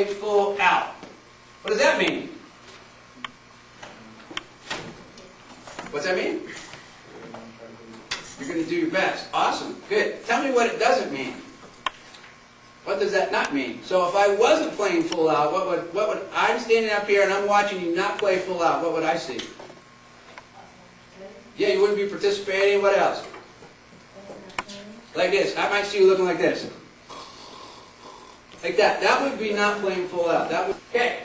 play full out. What does that mean? What's that mean? You're going to do your best. Awesome. Good. Tell me what it doesn't mean. What does that not mean? So if I wasn't playing full out, what would I'm standing up here and I'm watching you not play full out, what would I see? Yeah, you wouldn't be participating. What else? Like this. I might see you looking like this. Like that. That would be not playing full out. That would. Okay.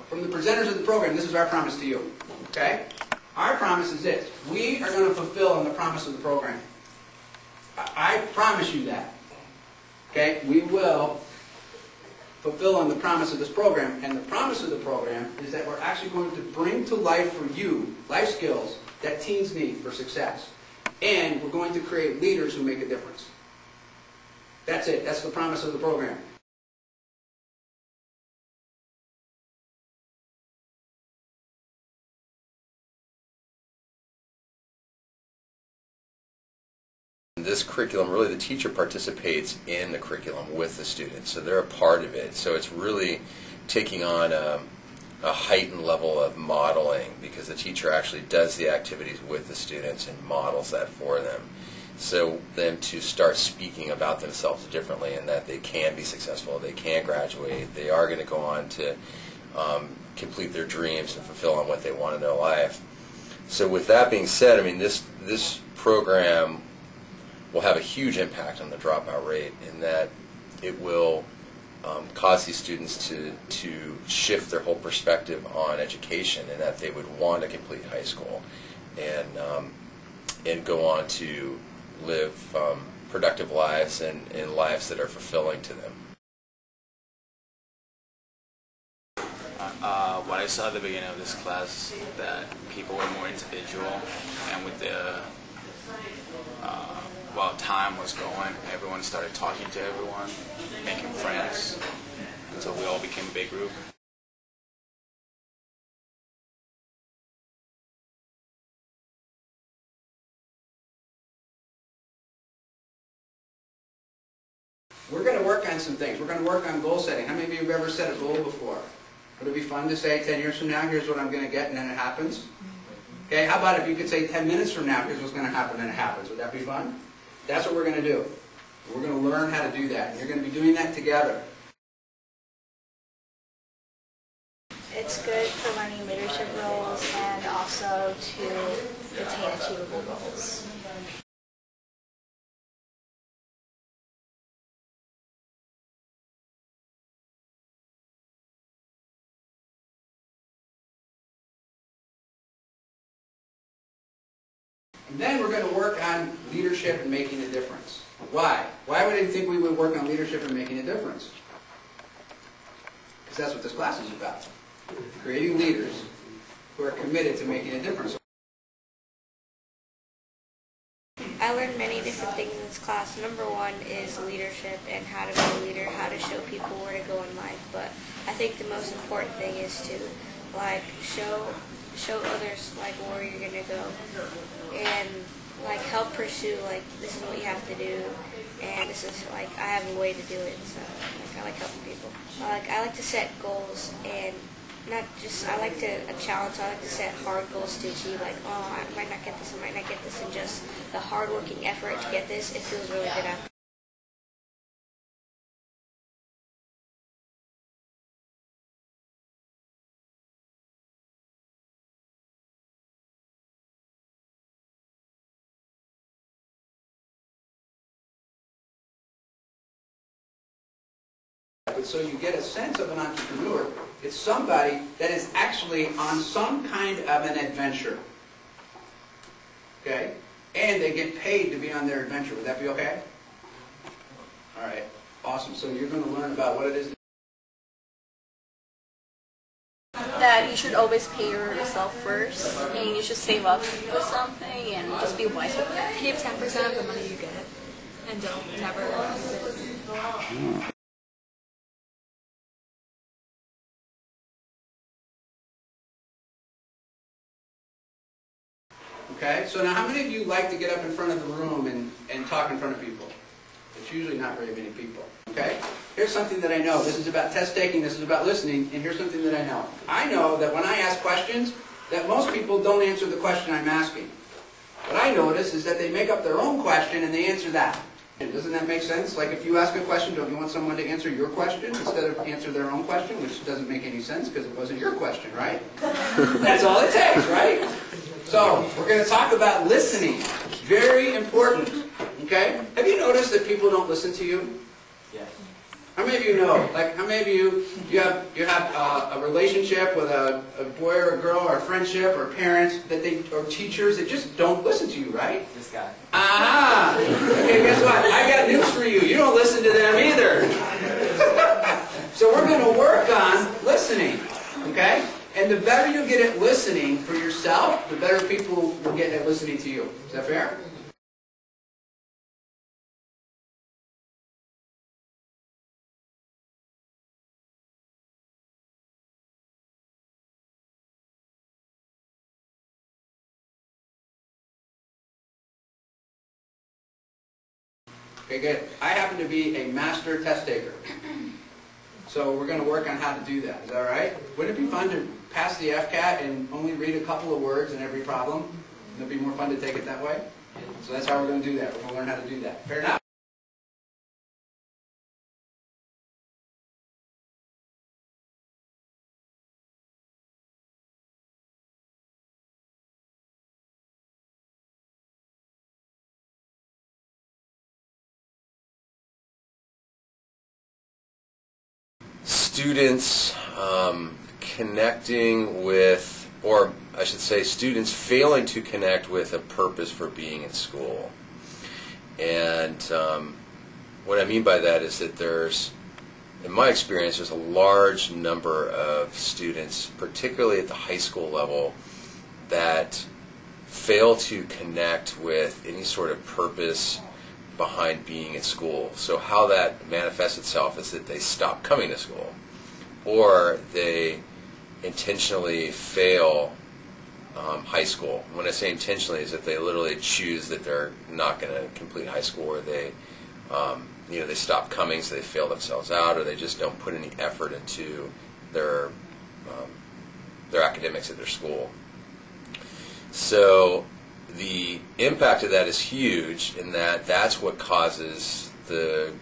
From the presenters of the program, this is our promise to you. Okay? Our promise is this. We are going to fulfill on the promise of the program. I promise you that. Okay? We will fulfill on the promise of this program. And the promise of the program is that we're actually going to bring to life for you life skills that teens need for success. And we're going to create leaders who make a difference. That's it. That's the promise of the program. This curriculum, really the teacher participates in the curriculum with the students, so they're a part of it. So it's really taking on a heightened level of modeling, because the teacher actually does the activities with the students and models that for them. So them to start speaking about themselves differently, and that they can be successful, they can graduate, they are going to go on to complete their dreams and fulfill on what they want in their life. So with that being said, I mean, this program will have a huge impact on the dropout rate, in that it will cause these students to shift their whole perspective on education, and that they would want to complete high school and go on to live productive lives and lives that are fulfilling to them. What I saw at the beginning of this class, that people were more individual, and with the while time was going, everyone started talking to everyone, making friends, until we all became a big group. We're going to work on some things. We're going to work on goal setting. How many of you have ever set a goal before? Would it be fun to say 10 years from now, here's what I'm going to get, and then it happens? Okay, how about if you could say 10 minutes from now, here's what's going to happen, and it happens? Would that be fun? That's what we're going to do. We're going to learn how to do that, and you're going to be doing that together. It's good for learning leadership roles and also to attain achievable goals. And then we're going to work on leadership and making a difference. Why? Why would I think we would work on leadership and making a difference? Because that's what this class is about. Creating leaders who are committed to making a difference. I learned many different things in this class. Number one is leadership and how to be a leader, how to show people where to go in life. But I think the most important thing is to show others where you're gonna go, and help pursue this is what you have to do, and this is I have a way to do it. So I like helping people. I like to set goals, and not just I like to a challenge. I like to set hard goals to achieve. Oh, I might not get this, I might not get this, and just the hard working effort to get this, it feels really good after. But so you get a sense of an entrepreneur, it's somebody that is actually on some kind of an adventure. Okay? And they get paid to be on their adventure. Would that be okay? All right. Awesome. So you're going to learn about what it is. That you should always pay yourself first, and you should save up for something and just be wise with it. Keep 10% of the money you get, and don't never use it. Okay, so now how many of you like to get up in front of the room and talk in front of people? It's usually not very many people. Okay? Here's something that I know. This is about test taking, this is about listening, and here's something that I know. I know that when I ask questions, that most people don't answer the question I'm asking. What I notice is that they make up their own question and they answer that. Doesn't that make sense? Like if you ask a question, don't you want someone to answer your question instead of answer their own question, which doesn't make any sense because it wasn't your question, right? That's all it takes, right? So, we're going to talk about listening. Very important. Okay? Have you noticed that people don't listen to you? Yes. How many of you know? Like, how many of you have a relationship with a boy or a girl, or a friendship, or parents or teachers that just don't listen to you, right? This guy. Aha! Okay, guess what? I got news for you. You don't listen to them either. So we're going to work on listening. Okay? And the better you get at listening for yourself, the better people will get at listening to you. Is that fair? Okay, good. I happen to be a master test taker. So we're going to work on how to do that. Is that all right? Wouldn't it be fun to pass the FCAT and only read a couple of words in every problem? Wouldn't it be more fun to take it that way? So that's how we're going to do that. We're going to learn how to do that. Fair enough? Students connecting with, or I should say students failing to connect with a purpose for being in school. And what I mean by that is that in my experience, there's a large number of students, particularly at the high school level, that fail to connect with any sort of purpose behind being in school. So how that manifests itself is that they stop coming to school, or they intentionally fail high school. When I say intentionally, is that they literally choose that they're not going to complete high school, or they they stop coming, so they fail themselves out, or they just don't put any effort into their academics at their school. So the impact of that is huge, in that that's what causes the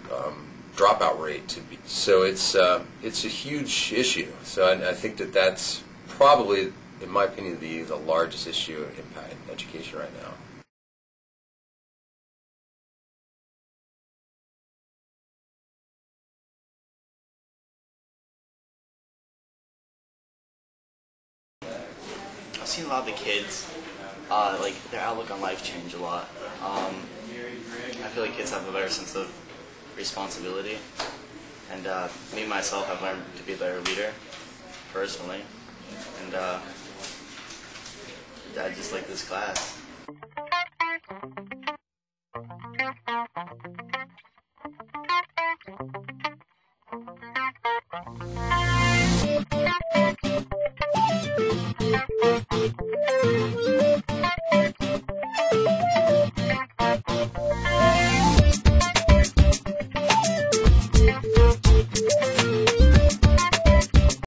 dropout rate to be. So it's a huge issue. So I think that that's probably, in my opinion, the largest issue impacting education right now. I've seen a lot of the kids, like their outlook on life change a lot. I feel like kids have a better sense of responsibility, and me myself have learned to be a better leader, personally, and I just like this class.